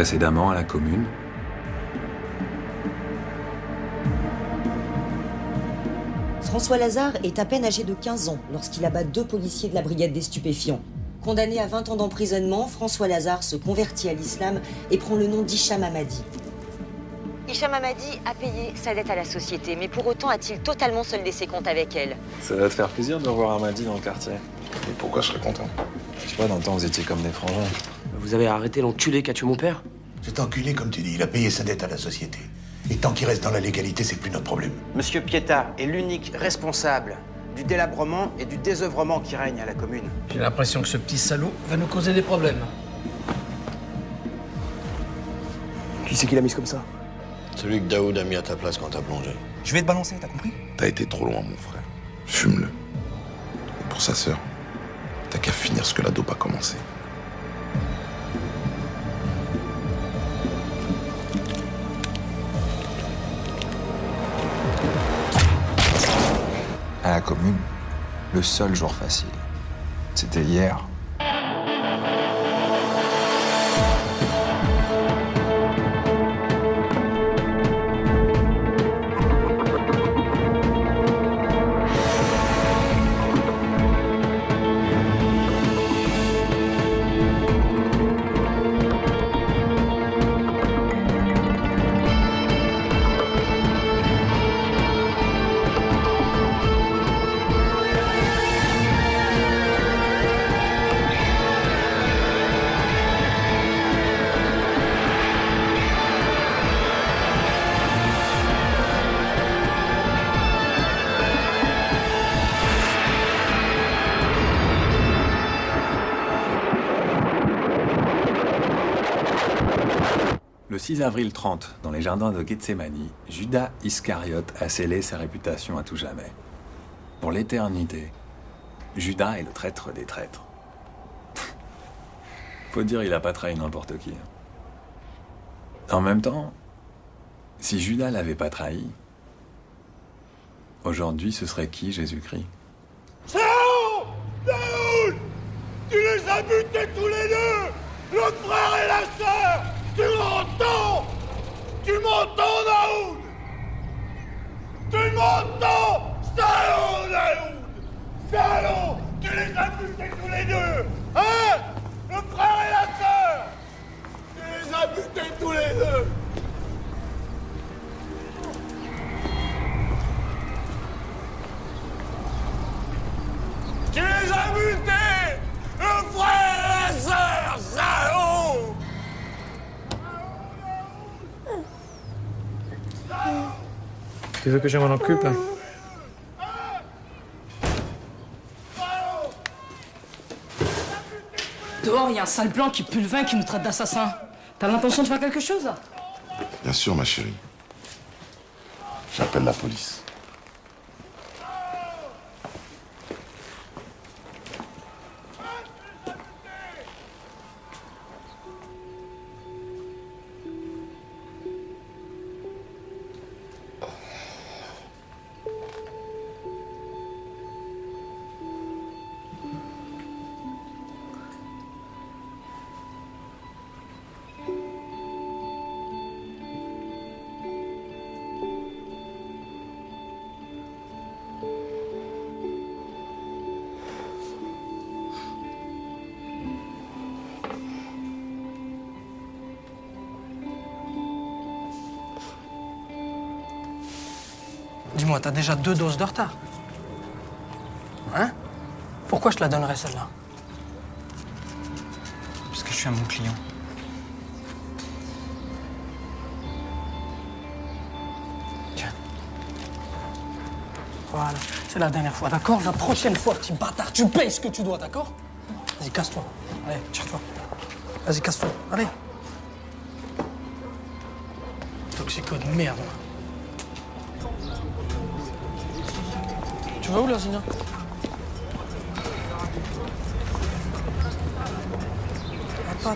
précédemment à la commune. François Lazare est à peine âgé de 15 ans lorsqu'il abat 2 policiers de la brigade des stupéfiants. Condamné à 20 ans d'emprisonnement, François Lazare se convertit à l'islam et prend le nom d'Hicham Hamadi. Hicham Hamadi a payé sa dette à la société, mais pour autant a-t-il totalement soldé ses comptes avec elle. Ça va te faire plaisir de revoir Hamadi dans le quartier. Et pourquoi je serais content? Je sais pas, dans le temps, vous étiez comme des frangins. Vous avez arrêté l'enculé qui a tué mon père? Cet enculé, comme tu dis, il a payé sa dette à la société. Et tant qu'il reste dans la légalité, c'est plus notre problème. Monsieur Pietà est l'unique responsable du délabrement et du désœuvrement qui règne à la commune. J'ai l'impression que ce petit salaud va nous causer des problèmes. Qui c'est qui l'a mise comme ça? Celui que Daoud a mis à ta place quand t'as plongé. Je vais te balancer, t'as compris? T'as été trop loin, mon frère. Fume-le. Et pour sa sœur, t'as qu'à finir ce que la dope a commencé. À la commune, le seul jour facile, c'était hier. Le 6 avril 30, dans les jardins de Gethsémani, Judas Iscariote a scellé sa réputation à tout jamais. Pour l'éternité, Judas est le traître des traîtres. Faut dire, il a pas trahi n'importe qui. En même temps, si Judas l'avait pas trahi, aujourd'hui ce serait qui Jésus-Christ? Sao! Daoud! Tu les as butés tous les deux! Le frère et la sœur! Tu m'entends? Tu m'entends, Daoud? Tu m'entends? Salaud, Daoud! Salaud! Tu les as butés tous les deux! Hein? Le frère et la sœur! Tu les as butés tous les deux! Tu les as butés! Le frère et la sœur! Salaud! Tu veux que je m'en occupe? Dehors, il y a un sale blanc qui pue le vin qui nous traite d'assassins. T'as l'intention de faire quelque chose? Bien sûr, ma chérie. J'appelle la police. Dis-moi, t'as déjà 2 doses de retard. Hein? Pourquoi je te la donnerais celle-là? Parce que je suis un bon client. Tiens. Voilà, c'est la dernière fois, d'accord? La prochaine fois, petit bâtard, tu payes ce que tu dois, d'accord? Vas-y, casse-toi. Allez, tire-toi. Vas-y, casse-toi. Allez. Toxico de merde. Tu vas où, là, Zina? Pas, toi.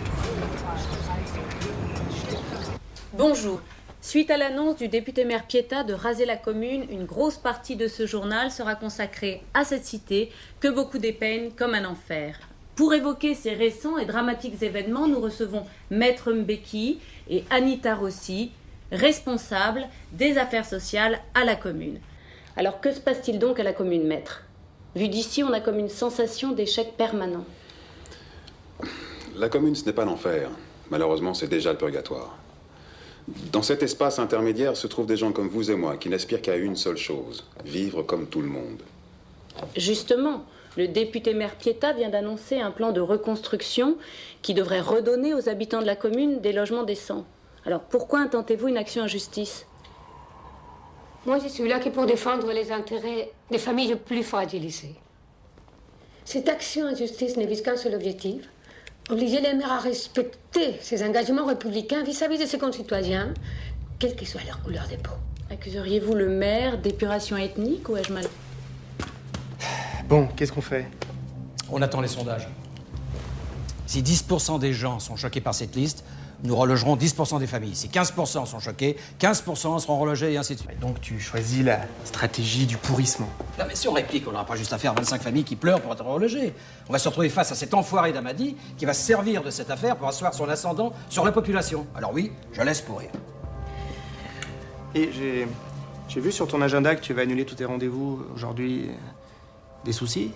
Bonjour. Suite à l'annonce du député-maire Pietà de raser la commune, une grosse partie de ce journal sera consacrée à cette cité que beaucoup dépeignent comme un enfer. Pour évoquer ces récents et dramatiques événements, nous recevons Maître Mbeki et Anita Rossi, responsables des affaires sociales à la commune. Alors que se passe-t-il donc à la commune, Maître? Vu d'ici, on a comme une sensation d'échec permanent. La commune, ce n'est pas l'enfer. Malheureusement, c'est déjà le purgatoire. Dans cet espace intermédiaire se trouvent des gens comme vous et moi qui n'aspirent qu'à une seule chose, vivre comme tout le monde. Justement, le député-maire Pietta vient d'annoncer un plan de reconstruction qui devrait redonner aux habitants de la commune des logements décents. Alors pourquoi intentez-vous une action en justice? Moi, je suis là que pour défendre les intérêts des familles plus fragilisées. Cette action en justice ne vise qu'un seul objectif: obliger les maires à respecter ses engagements républicains vis-à-vis de ses concitoyens, quelle que soit leur couleur de peau. Accuseriez-vous le maire d'épuration ethnique ou ai-je mal? Bon, qu'est-ce qu'on fait? On attend les sondages. Si 10% des gens sont choqués par cette liste, nous relogerons 10% des familles. Si 15% sont choqués, 15% seront relogés et ainsi de suite. Et donc tu choisis la stratégie du pourrissement. Non mais si on réplique, on n'aura pas juste à faire 25 familles qui pleurent pour être relogées. On va se retrouver face à cet enfoiré d'Amadi qui va se servir de cette affaire pour asseoir son ascendant sur la population. Alors oui, je laisse pourrir. Et j'ai vu sur ton agenda que tu vas annuler tous tes rendez-vous aujourd'hui. Des soucis?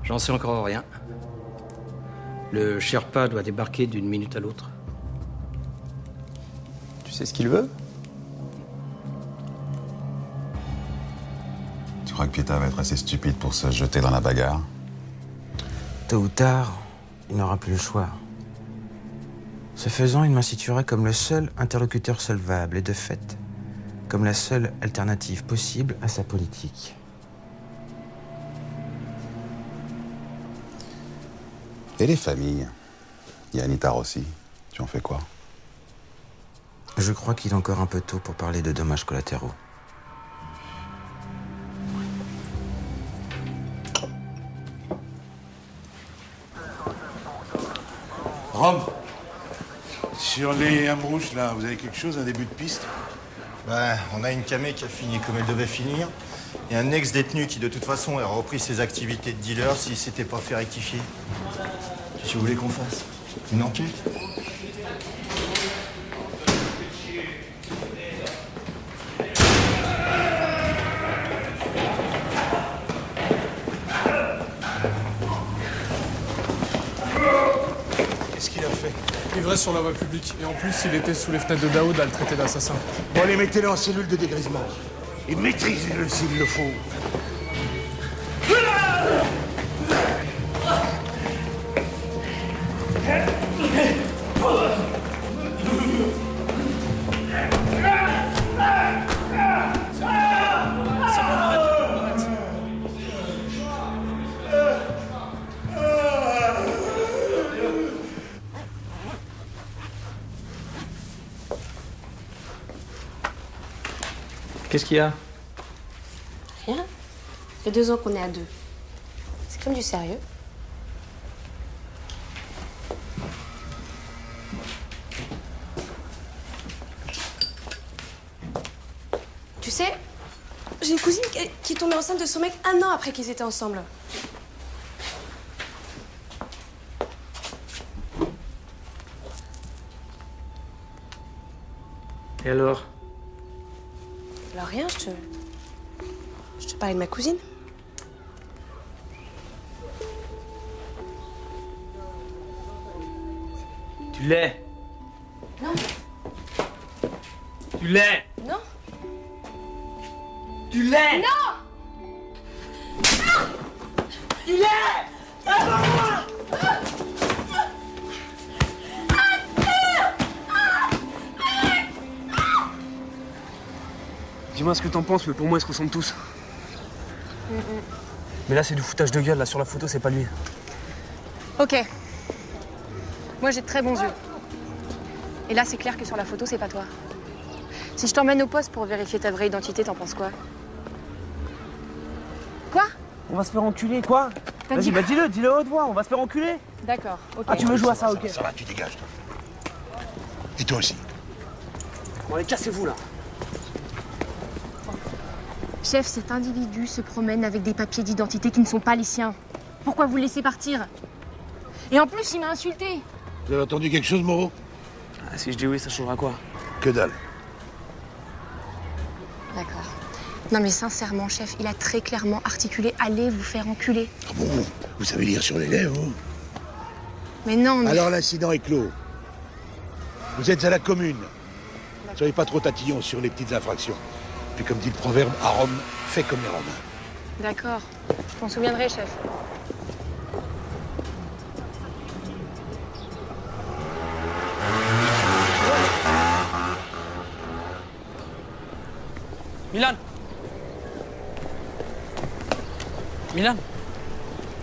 J'en sais encore rien. Le Sherpa doit débarquer d'une minute à l'autre. Tu sais ce qu'il veut? Tu crois que Pietta va être assez stupide pour se jeter dans la bagarre? Tôt ou tard, il n'aura plus le choix. Ce faisant, il m'instituera comme le seul interlocuteur solvable et de fait, comme la seule alternative possible à sa politique. Et les familles? Il y a Anita Rossi. Tu en fais quoi? Je crois qu'il est encore un peu tôt pour parler de dommages collatéraux. Rome, sur les Amrouches, là, vous avez quelque chose, un début de piste? Ben, on a une camée qui a fini comme elle devait finir, et un ex-détenu qui, de toute façon, a repris ses activités de dealer s'il s'était pas fait rectifier. Qu'est-ce que vous voulez qu'on fasse? Une enquête? Qu'est-ce qu'il a fait? Ivresse sur la voie publique. Et en plus, il était sous les fenêtres de Daoud à le traiter d'assassin. Bon, allez, mettez-le en cellule de dégrisement. Et maîtrisez-le s'il le faut. Qu'est-ce qu'il y a? Rien. Ça fait 2 ans qu'on est à 2. C'est comme du sérieux. Tu sais, j'ai une cousine qui est tombée enceinte de son mec 1 an après qu'ils étaient ensemble. Et alors? Alors rien, je te parlais de ma cousine. Tu l'es? Non. Tu l'es? Non. Tu l'es? Non. Tu l'es? Dis-moi ce que t'en penses, mais pour moi, ils se ressemblent tous. Mais là, c'est du foutage de gueule. Là, sur la photo, c'est pas lui. Ok. Moi, j'ai de très bons yeux. Et là, c'est clair que sur la photo, c'est pas toi. Si je t'emmène au poste pour vérifier ta vraie identité, t'en penses quoi? Quoi? On va se faire enculer, quoi? T'as Vas-y, dit bah dis-le à haute voix, on va se faire enculer. D'accord, ok. Ah, tu veux jouer à ça, ok. Ça va, tu dégages, toi. Et toi aussi. Bon, allez, cassez-vous, là. Chef, cet individu se promène avec des papiers d'identité qui ne sont pas les siens. Pourquoi vous le laissez partir? Et en plus, il m'a insulté. Vous avez entendu quelque chose, Moreau? Si je dis oui, ça changera quoi? Que dalle. D'accord. Non mais sincèrement, chef, il a très clairement articulé « Allez vous faire enculer ». Ah bon? Vous savez lire sur les lèvres, vous? Mais non, mais... Alors l'incident est clos. Vous êtes à la commune. Soyez pas trop tatillons sur les petites infractions. Puis comme dit le proverbe, à Rome, fais comme les Romains. D'accord. Je m'en souviendrai, chef. Milan! Milan?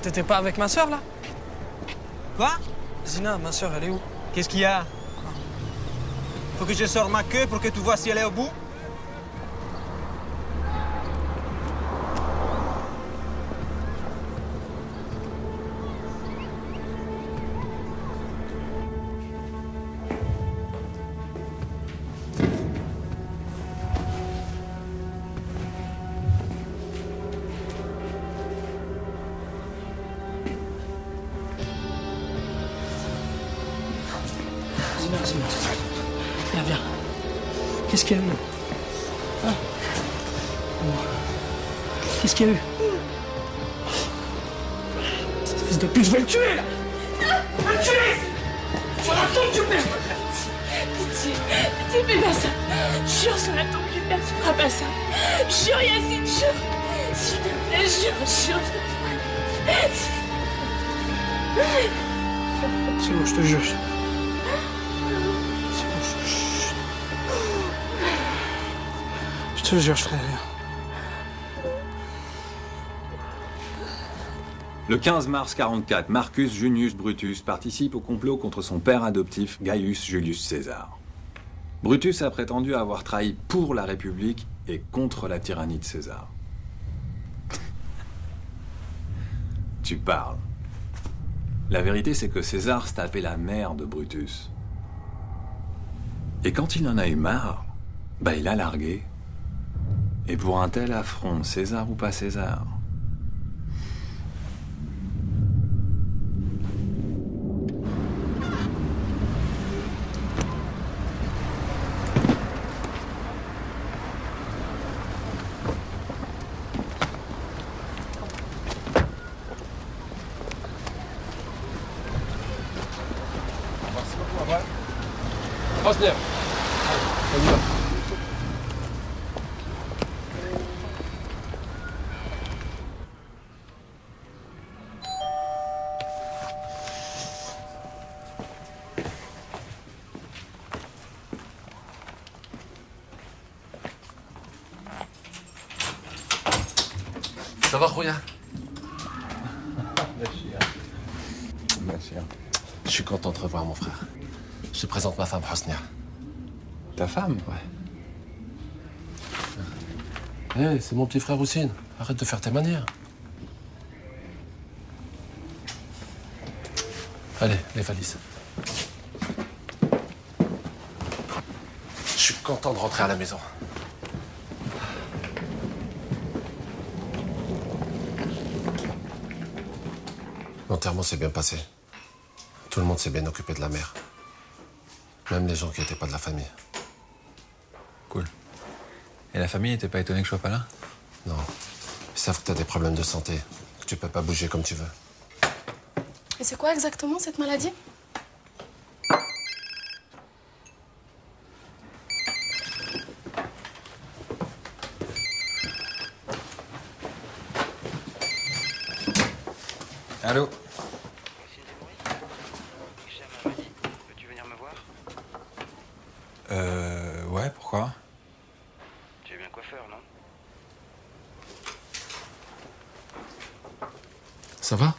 T'étais pas avec ma sœur, là? Quoi? Zina, ma sœur, elle est où? Qu'est-ce qu'il y a? Faut que je sorte ma queue pour que tu vois si elle est au bout? Zina. Viens. Qu'est-ce qu'il y a eu? Hein? Qu'est-ce qu'il y a eu? Cette fils de pute, je vais le tuer, là! Je vais le tuer! Sur la tombe du père! Pitié, fais pas ça. Jure sur la tombe du père, tu feras pas ça. Jure, Yacine, jure. S'il te plaît, jure. C'est bon, je te jure. Je te jure, je ferai rien. Le 15 mars 44, Marcus Junius Brutus participe au complot contre son père adoptif Gaius Julius César. Brutus a prétendu avoir trahi pour la République et contre la tyrannie de César. Tu parles. La vérité, c'est que César se tapait la mère de Brutus. Et quand il en a eu marre, il a largué. Et pour un tel affront, César ou pas César? Rosner. On y va. Ça va, Rouya? Merci. Je suis content de te revoir, mon frère. Je te présente ma femme, Hosnia. Ta femme? Ouais. Hé, c'est mon petit frère Houssine. Arrête de faire tes manières. Allez, les valises. Je suis content de rentrer à la maison. L'enterrement s'est bien passé. Tout le monde s'est bien occupé de la mère. Même les gens qui n'étaient pas de la famille. Cool. Et la famille n'était pas étonnée que je sois pas là? Non. Ils savent que tu as des problèmes de santé, que tu peux pas bouger comme tu veux. Et c'est quoi exactement cette maladie? Allô? Ouais, pourquoi? Tu es bien coiffeur, non? Ça va?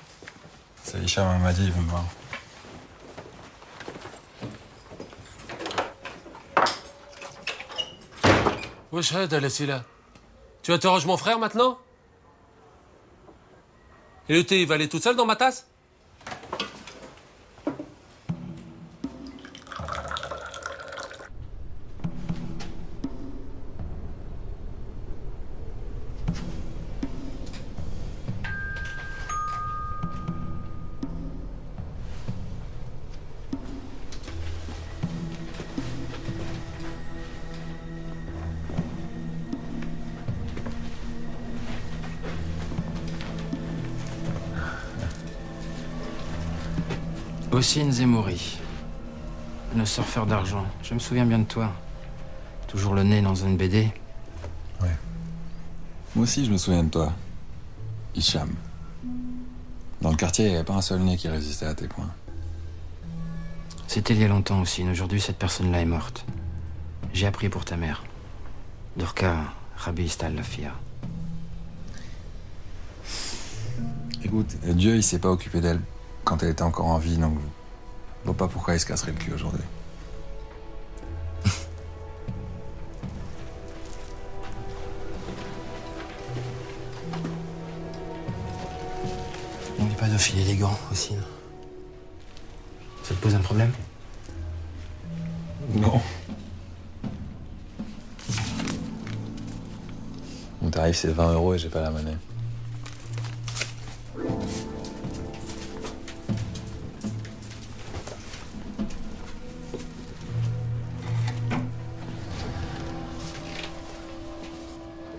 C'est Hicham Hamadi, il veut me voir. Wesh, là. Tu interroges mon frère maintenant? Et le thé, il va aller tout seul dans ma tasse? Hossein Zemouri, le surfeur d'argent. Je me souviens bien de toi. Toujours le nez dans une BD. Ouais. Moi aussi, je me souviens de toi. Hicham. Dans le quartier, il n'y avait pas un seul nez qui résistait à tes poings. C'était il y a longtemps aussi. Aujourd'hui, cette personne-là est morte. J'ai appris pour ta mère. Dorka Rabi Istal Lafia. Écoute, Dieu, il s'est pas occupé d'elle quand elle était encore en vie, donc je vois pas pourquoi il se casserait le cul aujourd'hui. N'oublie pas de filer les gants aussi. Ça te pose un problème? Non. Mon tarif, c'est 20 € et j'ai pas la monnaie.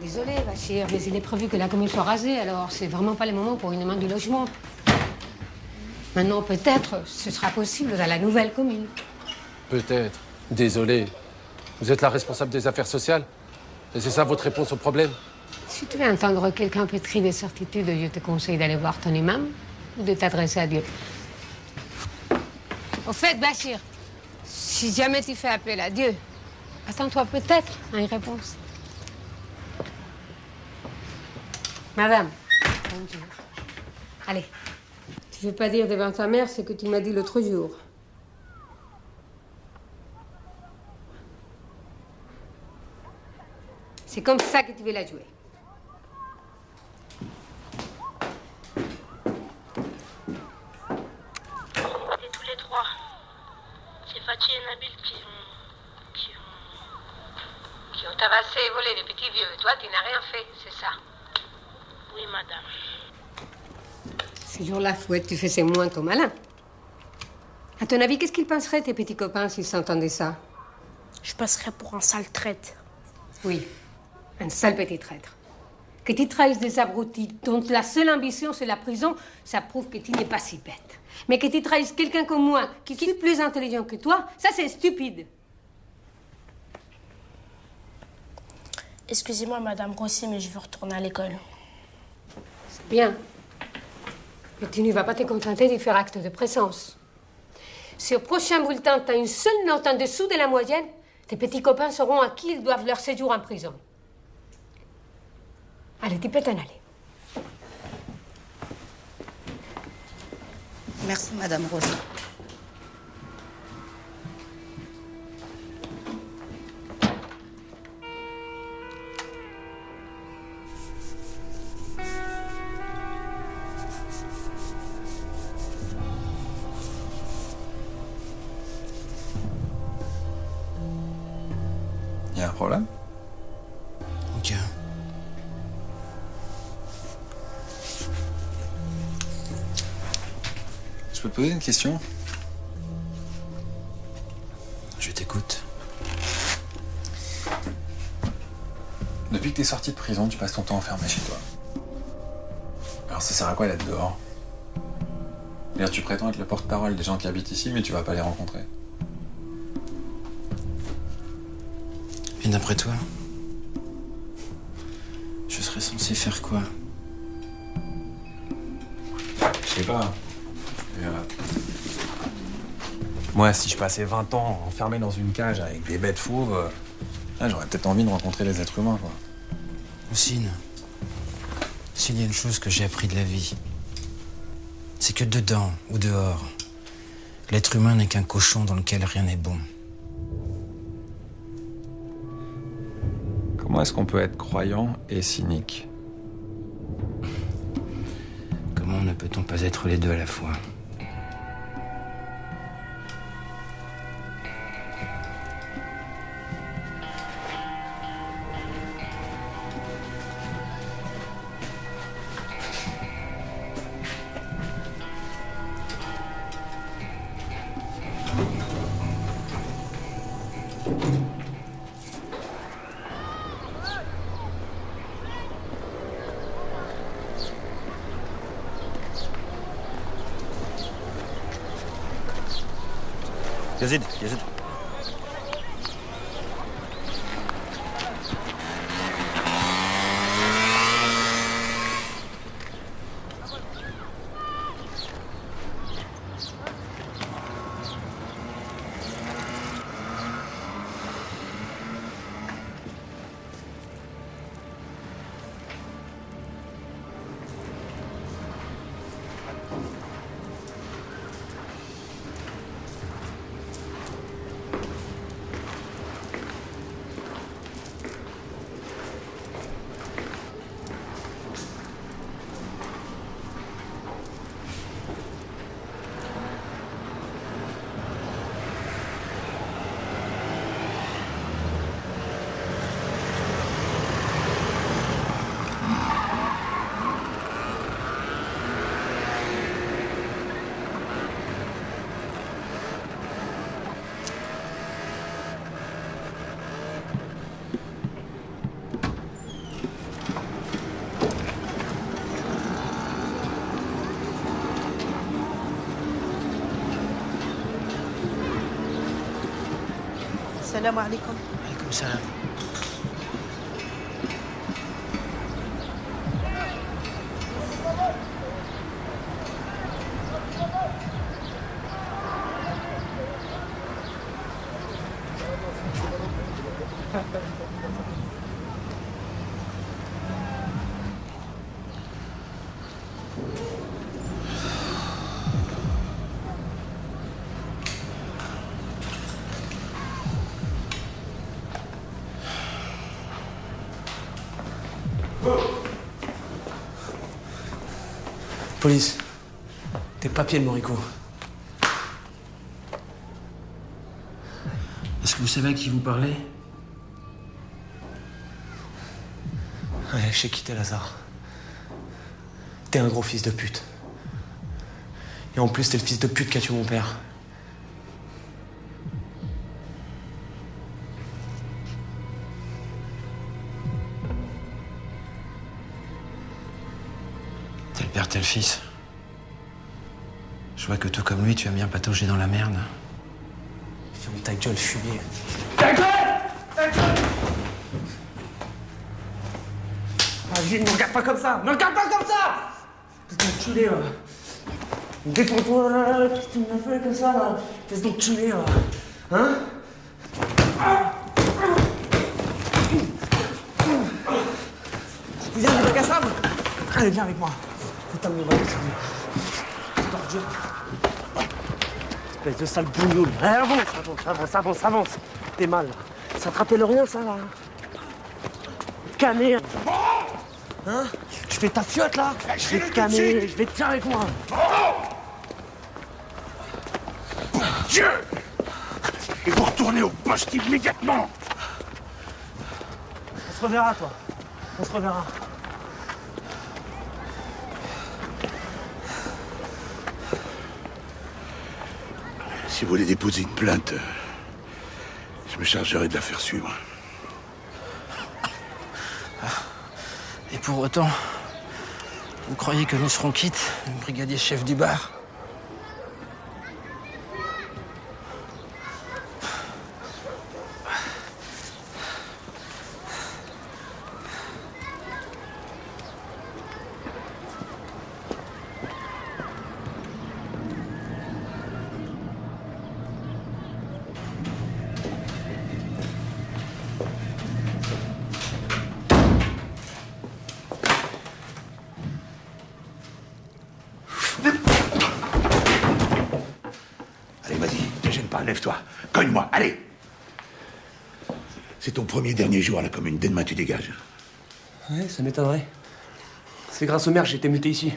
Désolée, Bachir, mais il est prévu que la commune soit rasée, alors c'est vraiment pas le moment pour une demande de logement. Maintenant, peut-être, ce sera possible dans la nouvelle commune. Peut-être. Désolé. Vous êtes la responsable des affaires sociales? Et c'est ça votre réponse au problème? Si tu veux entendre quelqu'un pétri de certitude, je te conseille d'aller voir ton imam ou de t'adresser à Dieu. Au fait, Bachir, si jamais tu fais appel à Dieu, attends-toi peut-être à une réponse. Madame, bonjour. Allez, tu veux pas dire devant ta mère ce que tu m'as dit l'autre jour? C'est comme ça que tu veux la jouer. Et tous les trois. C'est Fatih et Nabil Qui ont tabassé et volé les petits vieux. Toi, tu n'as rien fait, c'est ça? Oui, madame. Ce jour-là, Fouette, tu faisais moins ton malin. À ton avis, qu'est-ce qu'ils penseraient, tes petits copains, s'ils s'entendaient ça? Je passerais pour un sale traître. Oui, un sale petit traître. Que tu trahisses des abrutis dont la seule ambition, c'est la prison, ça prouve que tu n'es pas si bête. Mais que tu trahisses quelqu'un comme moi, qui est plus intelligent que toi, ça, c'est stupide. Excusez-moi, madame Rossi, mais je veux retourner à l'école. C'est bien. Mais tu ne vas pas te contenter de faire acte de présence. Si au prochain bulletin, tu as une seule note en dessous de la moyenne, tes petits copains sauront à qui ils doivent leur séjour en prison. Allez, tu peux t'en aller. Merci, Madame Rose. Y a un problème? Ok. Je peux te poser une question? Je t'écoute. Depuis que t'es sorti de prison, tu passes ton temps enfermé chez toi. Alors ça sert à quoi d'être dehors? D'ailleurs, tu prétends être le porte-parole des gens qui habitent ici, mais tu vas pas les rencontrer. Et d'après toi, je serais censé faire quoi? Je sais pas. Moi, si je passais 20 ans enfermé dans une cage avec des bêtes fauves, j'aurais peut-être envie de rencontrer les êtres humains, quoi. Hossein, s'il y a une chose que j'ai appris de la vie, c'est que dedans ou dehors, l'être humain n'est qu'un cochon dans lequel rien n'est bon. Comment est-ce qu'on peut être croyant et cynique? Comment ne peut-on pas être les deux à la fois? Yazid. السلام عليكم. عليكم السلام. Police. Tes papiers, le Morico. Est-ce que vous savez à qui vous parlez? Ouais, je sais qui t'es, Lazare. T'es un gros fils de pute. Et en plus, t'es le fils de pute qui a tué mon père. T'es le père, t'es le fils. Je vois que tout comme lui, tu aimes bien patauger dans la merde. Ferme ta gueule, fumier. Ta gueule! Ta gueule! Vas-y, ne regarde pas comme ça! Ne regarde pas comme ça! T'es enculé, là. Détends-toi, là. Qu'est-ce que tu m'as fait comme ça, là? T'es d'enculé, là. Hein? Viens, les bacs à sable! Allez, viens avec moi. Putain, mon bac à sable. Tordieu. Espèce de sale bougnoule. Allez, avance. T'es mal, là. Ça te rappelle rien, ça, là? Caner. Hein? Je fais ta fiotte, là? Je vais te canner, je vais te tirer avec moi. Bon Dieu! Et vous retournez au poste immédiatement! On se reverra, toi. On se reverra. Si vous voulez déposer une plainte, je me chargerai de la faire suivre. Et pour autant, vous croyez que nous serons quittes, brigadier chef du bar? Allez, vas-y, ne gêne pas, lève-toi. Cogne-moi, allez! C'est ton premier et dernier jour à la commune. Dès demain, tu dégages. Ouais, ça m'étonnerait. C'est grâce au maire que j'ai été muté ici.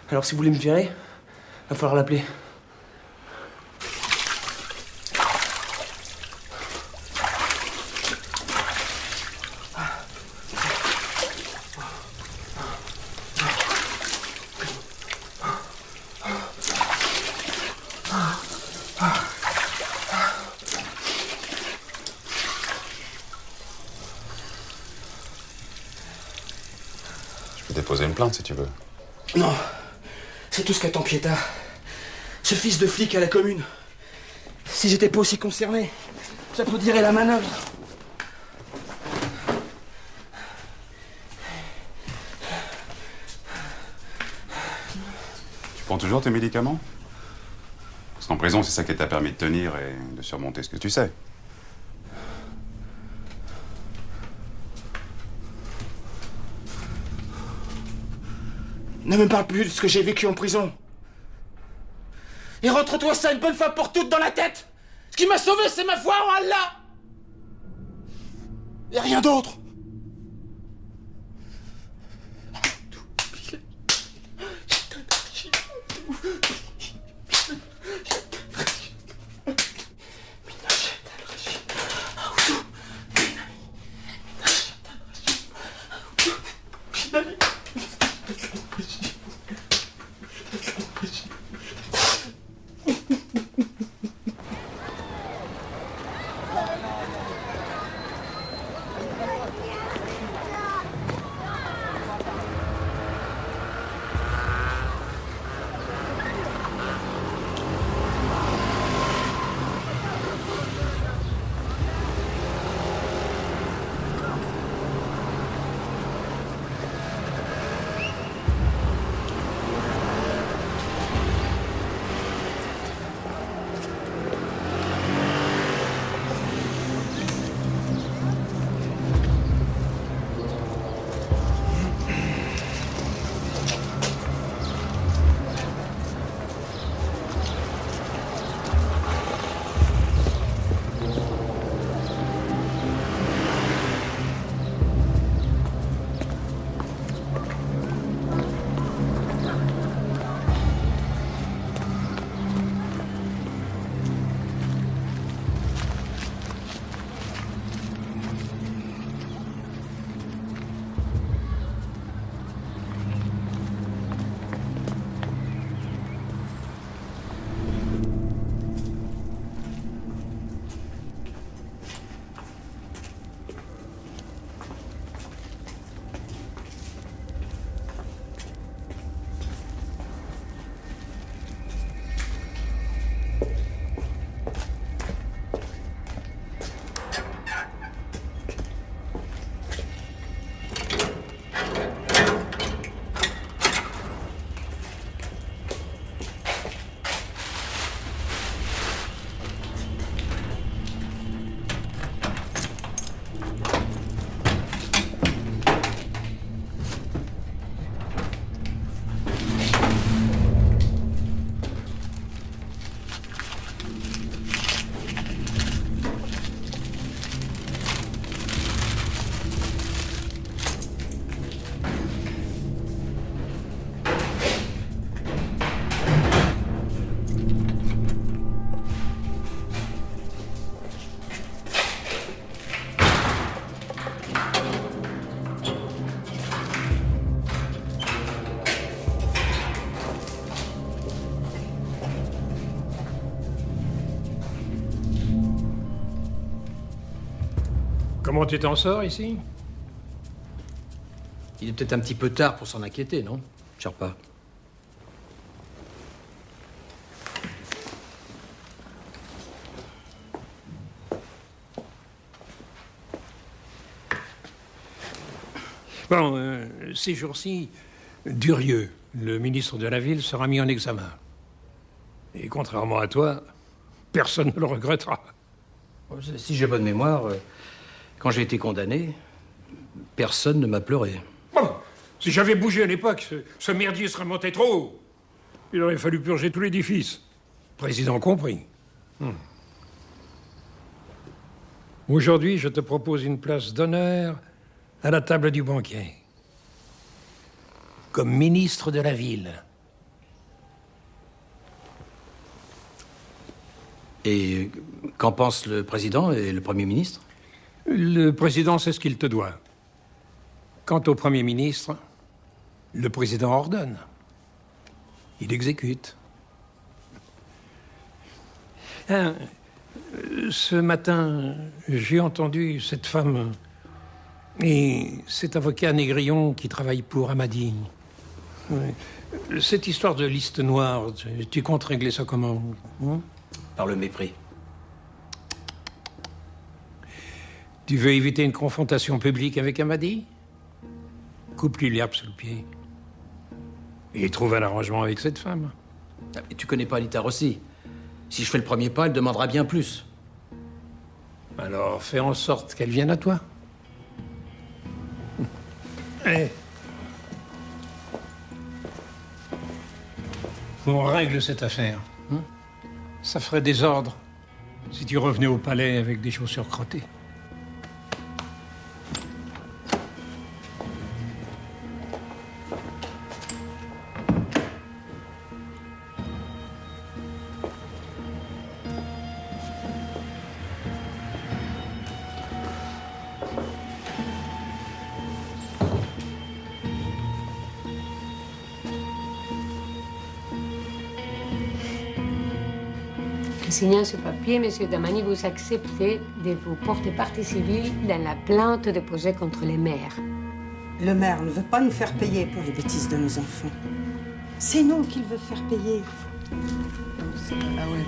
Alors si vous voulez me virer, va falloir l'appeler. Je peux déposer une plainte si tu veux. Non, c'est tout ce qu'attend Pietà. Ce fils de flic à la commune. Si j'étais pas aussi concerné, j'applaudirais la manœuvre. Tu prends toujours tes médicaments? Parce qu'en prison, c'est ça qui t'a permis de tenir et de surmonter ce que tu sais. Ne me parle plus de ce que j'ai vécu en prison. Et rentre-toi ça une bonne fois pour toutes dans la tête. Ce qui m'a sauvé, c'est ma foi en Allah. Et rien d'autre. Comment tu t'en sors ici? Il est peut-être un petit peu tard pour s'en inquiéter, non, Sherpa? Bon, ces jours-ci, Durieux, le ministre de la Ville, sera mis en examen. Et contrairement à toi, personne ne le regrettera. Si j'ai bonne mémoire, quand j'ai été condamné, personne ne m'a pleuré. Bon, si j'avais bougé à l'époque, ce merdier serait monté trop haut. Il aurait fallu purger tout l'édifice, président compris. Aujourd'hui, je te propose une place d'honneur à la table du banquet, comme ministre de la Ville. Et qu'en pensent le président et le Premier ministre? Le président sait ce qu'il te doit. Quant au Premier ministre, le président ordonne. Il exécute. Ce matin, j'ai entendu cette femme et cet avocat Négrillon qui travaille pour Amadi. Oui. Cette histoire de liste noire, tu comptes régler ça comment, hein? Par le mépris. Tu veux éviter une confrontation publique avec Amadi? Coupe-lui l'herbe sous le pied. Et trouve un arrangement avec cette femme. Et tu connais pas Anita Rossi. Si je fais le premier pas, elle demandera bien plus. Alors, fais en sorte qu'elle vienne à toi. Allez. On règle cette affaire. Hein? Ça ferait désordre si tu revenais au palais avec des chaussures crottées. En signant ce papier, Monsieur Damani, vous acceptez de vous porter partie civile dans la plainte déposée contre les maires. Le maire ne veut pas nous faire payer pour les bêtises de nos enfants. C'est nous qu'il veut faire payer. Ah ouais.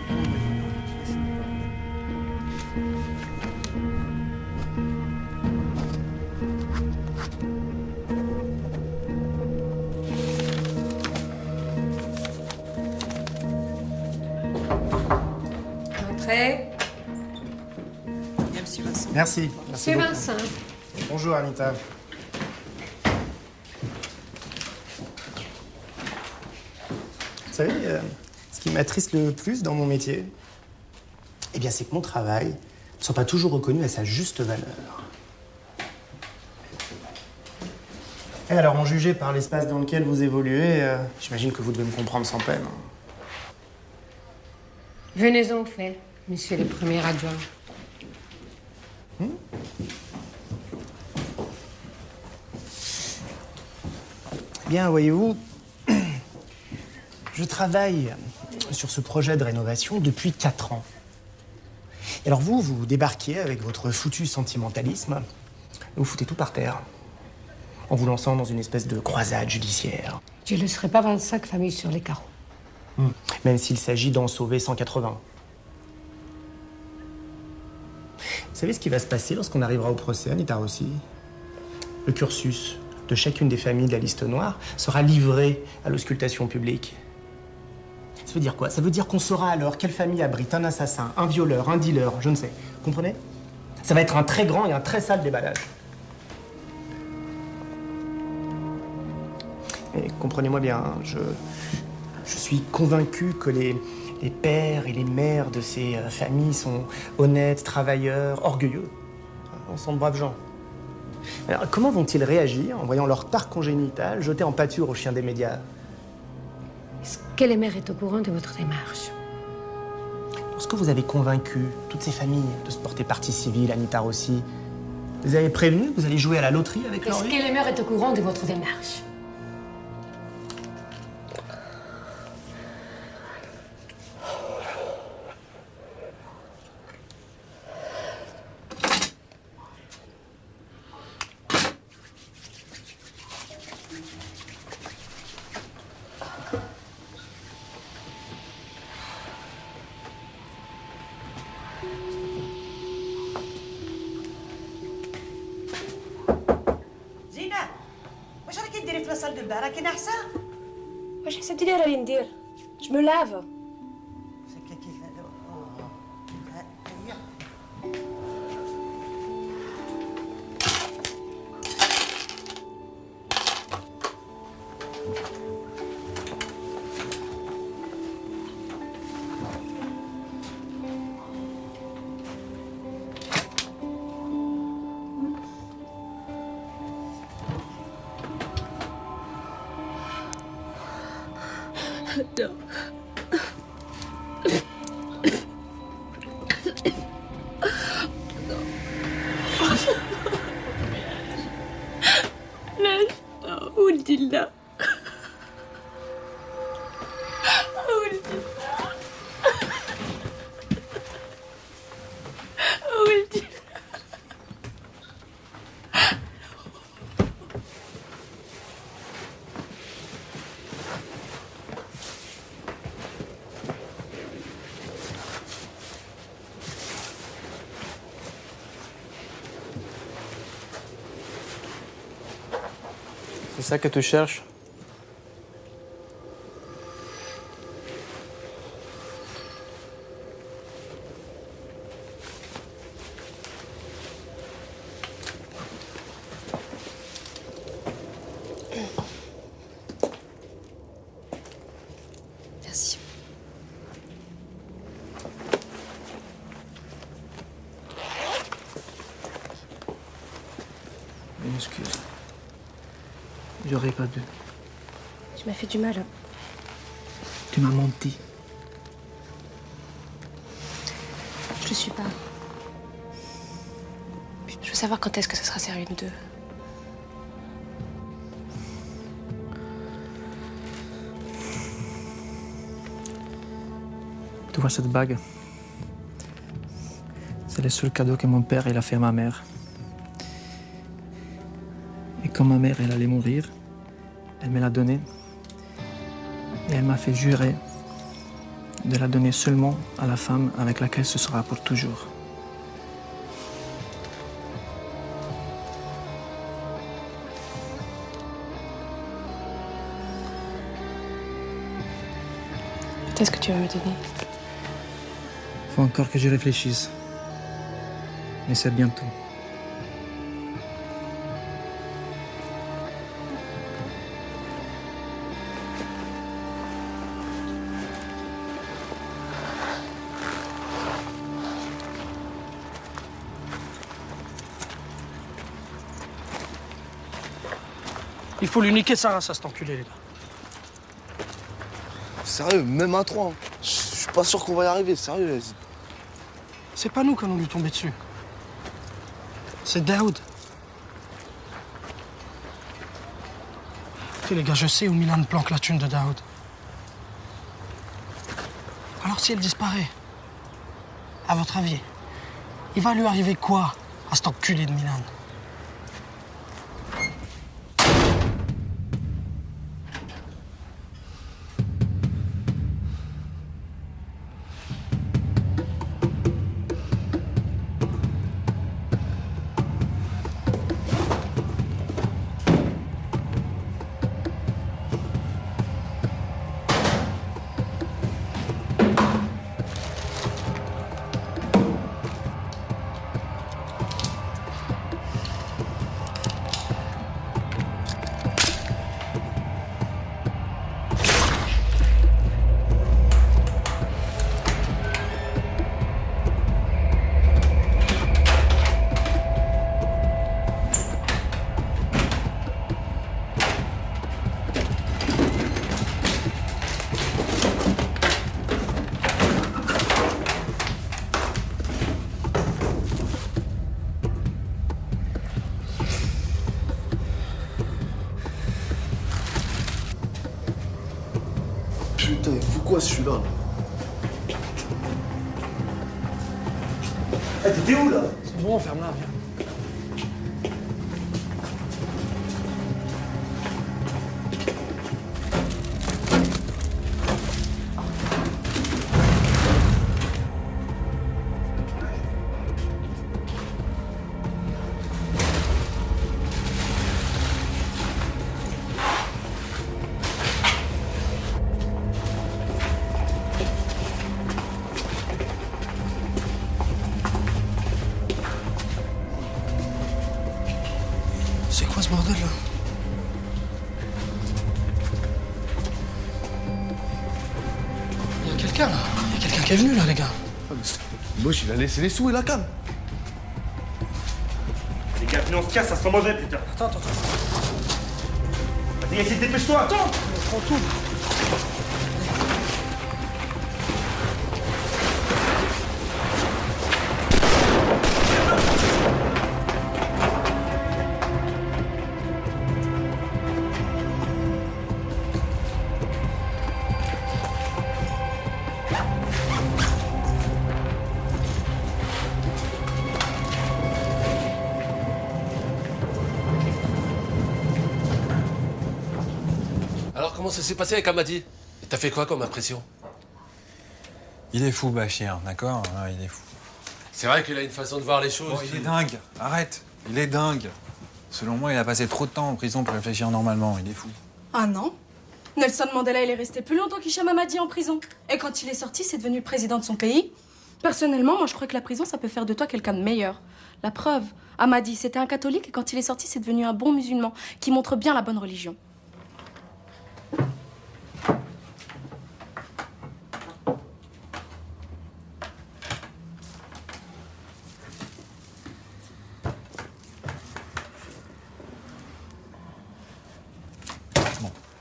Entrez. Bien, monsieur Vincent. Merci. Monsieur beaucoup. Vincent. Bonjour, Anita. Vous savez, ce qui m'attriste le plus dans mon métier, eh bien, c'est que mon travail ne soit pas toujours reconnu à sa juste valeur. Et alors, en jugé par l'espace dans lequel vous évoluez, j'imagine que vous devez me comprendre sans peine. Venez en fait, Monsieur le Premier adjoint. Bien, voyez-vous, je travaille sur ce projet de rénovation depuis 4 ans. Et alors vous débarquez avec votre foutu sentimentalisme, et vous foutez tout par terre, en vous lançant dans une espèce de croisade judiciaire. Je ne laisserai pas 25 familles sur les carreaux. Même s'il s'agit d'en sauver 180. Vous savez ce qui va se passer lorsqu'on arrivera au procès, Anita Rossi? Le cursus de chacune des familles de la liste noire sera livré à l'auscultation publique. Ça veut dire quoi? Ça veut dire qu'on saura alors quelle famille abrite un assassin, un violeur, un dealer, je ne sais. Comprenez? Ça va être un très grand et un très sale déballage. Et comprenez-moi bien, hein, je suis convaincu que les pères et les mères de ces familles sont honnêtes, travailleurs, orgueilleux. On sont de braves gens. Alors, comment vont-ils réagir en voyant leur tare congénitale jeté en pâture aux chiens des médias? Est-ce que le maire est au courant de votre démarche? Lorsque vous avez convaincu toutes ces familles de se porter partie civile, Anita Rossi, vous avez prévenu que vous allez jouer à la loterie avec leur Est-ce vie? que le maire est au courant de votre démarche? زينة واش راكي ديري في لاصال دو بار؟ راكي ناعسة؟ واش حسبتي لي راني ندير؟ جو مو لاف. Non. لا ولدي لا ولدي ولدي C'est ça que tu cherches? Merci. Excuse. J'aurais pas dû. Tu m'as fait du mal. Tu m'as menti. Je le suis pas. Je veux savoir quand est-ce que ça sera sérieux, nous deux. Tu vois cette bague? C'est le seul cadeau que mon père il a fait à ma mère. Et quand ma mère elle allait mourir, elle me l'a donnée. Et elle m'a fait jurer de la donner seulement à la femme avec laquelle ce sera pour toujours. Quand est-ce que tu vas me donner? Faut encore que je réfléchisse. Mais c'est bientôt. Il faut lui niquer sa race à cet enculé, les gars. Sérieux, même à 3. Je suis pas sûr qu'on va y arriver, sérieux. C'est pas nous qui allons lui tomber dessus. C'est Daoud. Écoutez, les gars, je sais où Milan planque la thune de Daoud. Alors si elle disparaît, à votre avis, il va lui arriver quoi à cet enculé de Milan? Putain, il fout quoi celui-là? Eh, t'étais où là? C'est bon, ferme-la, viens. C'est quoi ce bordel là? Il y a quelqu'un là. Il y a quelqu'un qui est venu là, les gars. Moche, il a laissé les sous et la canne. Les gars, venez, on se casse, ça sent mauvais, putain. Attends. Vas-y, essaye, dépêche-toi. Attends. On prend tout. Alors, comment ça s'est passé avec Amadi? Et t'as fait quoi comme impression? Il est fou, Bachir, d'accord? Il est fou. C'est vrai qu'il a une façon de voir les choses. Bon, il est dingue, arrête. Il est dingue. Selon moi, il a passé trop de temps en prison pour réfléchir normalement. Il est fou. Ah non? Nelson Mandela, il est resté plus longtemps qu'Hicham Hamadi en prison. Et quand il est sorti, c'est devenu le président de son pays. Personnellement, moi, je crois que la prison, ça peut faire de toi quelqu'un de meilleur. La preuve, Hamadi, c'était un catholique et quand il est sorti, c'est devenu un bon musulman qui montre bien la bonne religion.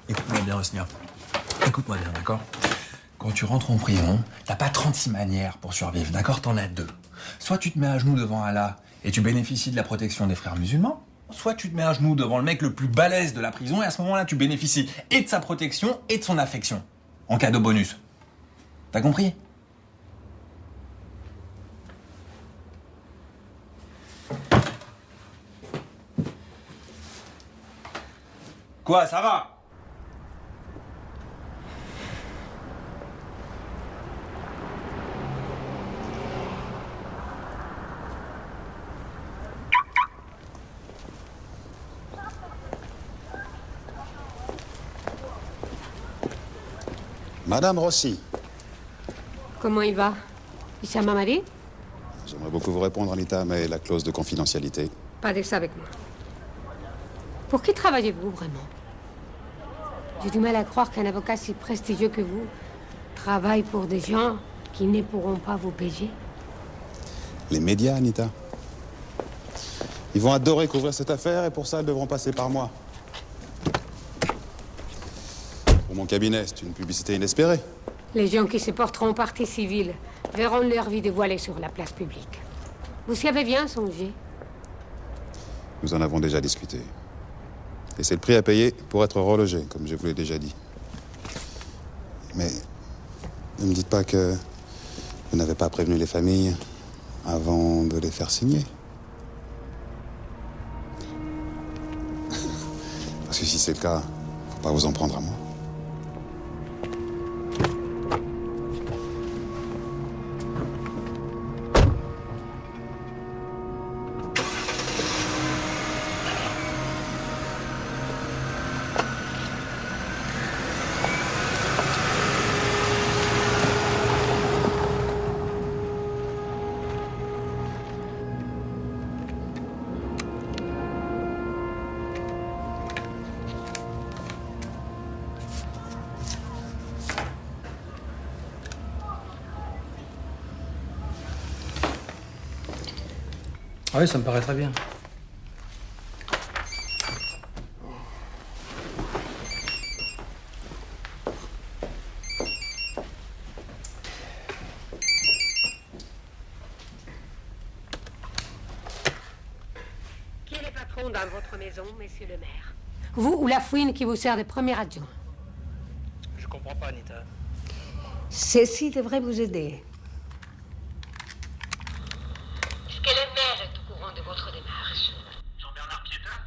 Écoute-moi bien, Osnia. Écoute-moi bien, d'accord? Quand tu rentres en prison, t'as pas 36 manières pour survivre, d'accord? T'en as 2. Soit tu te mets à genoux devant Allah et tu bénéficies de la protection des frères musulmans, soit tu te mets à genoux devant le mec le plus balèze de la prison et à ce moment-là, tu bénéficies et de sa protection et de son affection, en cadeau bonus. T'as compris? Quoi, ça va? Madame Rossi, Comment il va? Hicham Hamadi? j'aimerais beaucoup vous répondre, Anita, mais la clause de confidentialité. Pas de ça avec moi. Pour qui travaillez-vous vraiment? J'ai du mal à croire qu'un avocat si prestigieux que vous travaille pour des gens qui ne pourront pas vous payer. Les médias, Anita. Ils vont adorer couvrir cette affaire et pour ça, ils devront passer par moi. Pour mon cabinet, c'est une publicité inespérée. Les gens qui se porteront partie civile verront leur vie dévoilée sur la place publique. Vous y avez bien songé? Nous en avons déjà discuté. Et c'est le prix à payer pour être relogé, comme je vous l'ai déjà dit. Mais ne me dites pas que vous n'avez pas prévenu les familles avant de les faire signer. Parce que si c'est le cas, faut pas vous en prendre à moi. Ah oui, ça me paraît très bien. Qui est le patron dans votre maison, monsieur le maire? Vous ou la fouine qui vous sert de premier adjoint? Je comprends pas, Anita. Ceci devrait vous aider. Est-ce que le maire est au courant de votre démarche? Jean-Bernard Piétin,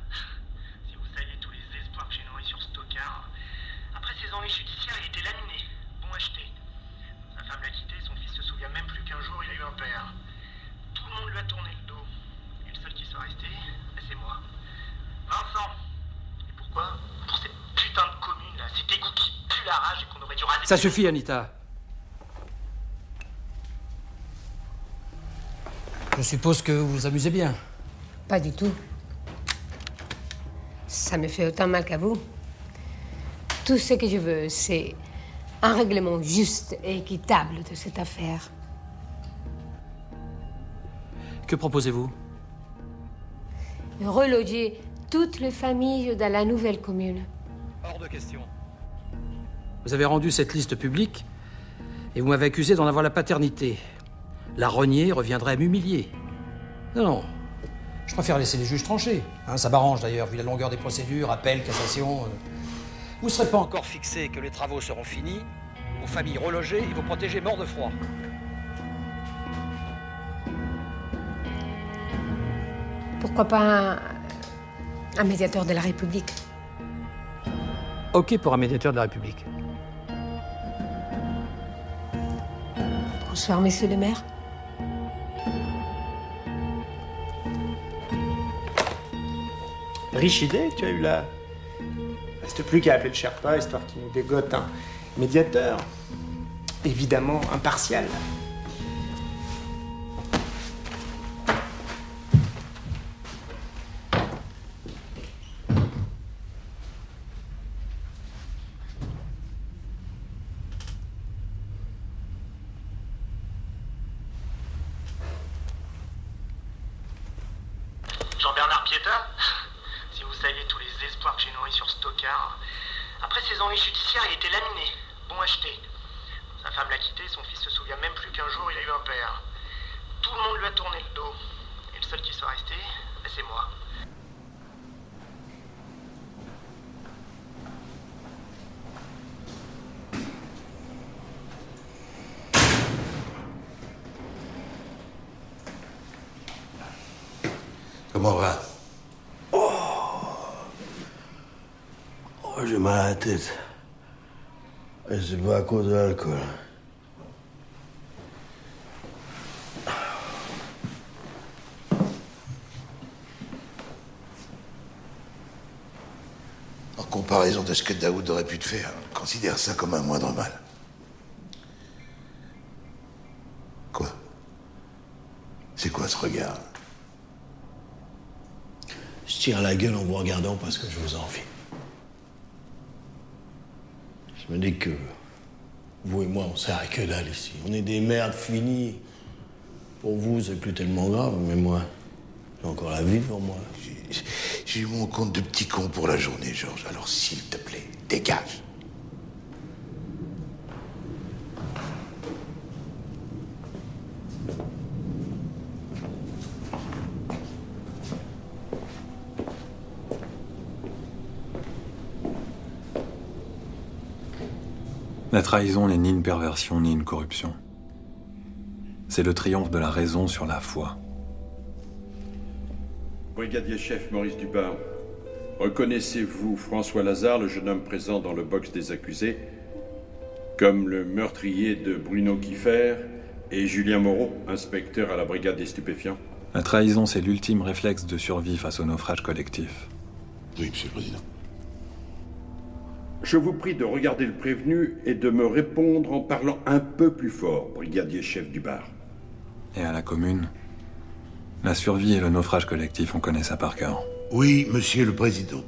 si vous saviez tous les espoirs que j'ai nourris sur ce tocard. Après ses ennuis judiciaires, il était laminé, bon acheté. Sa femme l'a quitté, son fils se souvient même plus qu'un jour il a eu un père. Tout le monde lui a tourné le dos. Et le seul qui soit resté, c'est moi. Vincent. Et pourquoi? Pour cette putain de commune là, cet égout qui pue la rage et qu'on aurait dû raser. Ça suffit, Anita. Je suppose que vous vous amusez bien. Pas du tout. Ça me fait autant mal qu'à vous. Tout ce que je veux, c'est un règlement juste et équitable de cette affaire. Que proposez-vous? Reloger toutes les familles dans la nouvelle commune. Hors de question. Vous avez rendu cette liste publique et vous m'avez accusé d'en avoir la paternité. La renier reviendrait à m'humilier. Non. Je préfère laisser les juges trancher. Hein, ça m'arrange d'ailleurs, vu la longueur des procédures, appel, cassation. Vous ne serez pas encore fixé que les travaux seront finis, vos familles relogées et vous protégez morts de froid. Pourquoi pas un médiateur de la République? Ok pour un médiateur de la République. Bonsoir, monsieur le maire. Riche idée que tu as eue là. Reste plus qu'à appeler le Sherpa, histoire qu'il nous dégote un médiateur. Évidemment impartial. Jean-Bernard Piétin, si vous saviez tous les espoirs que j'ai nourris sur ce tocard. Après ses ennuis judiciaires, il était laminé, bon acheté. Sa femme l'a quitté, son fils se souvient même plus qu'un jour il a eu un père. Tout le monde lui a tourné le dos. Et le seul qui soit resté, c'est moi. Comment va? Oh, j'ai mal à la tête. Et c'est pas à cause de l'alcool. En comparaison de ce que Daoud aurait pu te faire, considère ça comme un moindre mal. Quoi? C'est quoi ce regard? Je tire la gueule en vous regardant parce que je vous envie. Je me dis que vous et moi, on sert à que dalle ici. On est des merdes finies. Pour vous, c'est plus tellement grave, mais moi, j'ai encore la vie devant moi. J'ai eu mon compte de petit con pour la journée, Georges. Alors s'il te plaît, dégage. La trahison n'est ni une perversion ni une corruption. C'est le triomphe de la raison sur la foi. Brigadier chef Maurice Dubin, reconnaissez-vous François Lazare, le jeune homme présent dans le box des accusés, comme le meurtrier de Bruno Kiefer et Julien Moreau, inspecteur à la brigade des stupéfiants? La trahison, c'est l'ultime réflexe de survie face au naufrage collectif. Oui, monsieur le président. Je vous prie de regarder le prévenu et de me répondre en parlant un peu plus fort, brigadier chef du bar. Et à la commune, la survie et le naufrage collectif, on connaît ça par cœur. Oui, monsieur le président.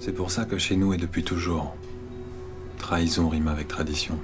C'est pour ça que chez nous et depuis toujours, trahison rime avec tradition.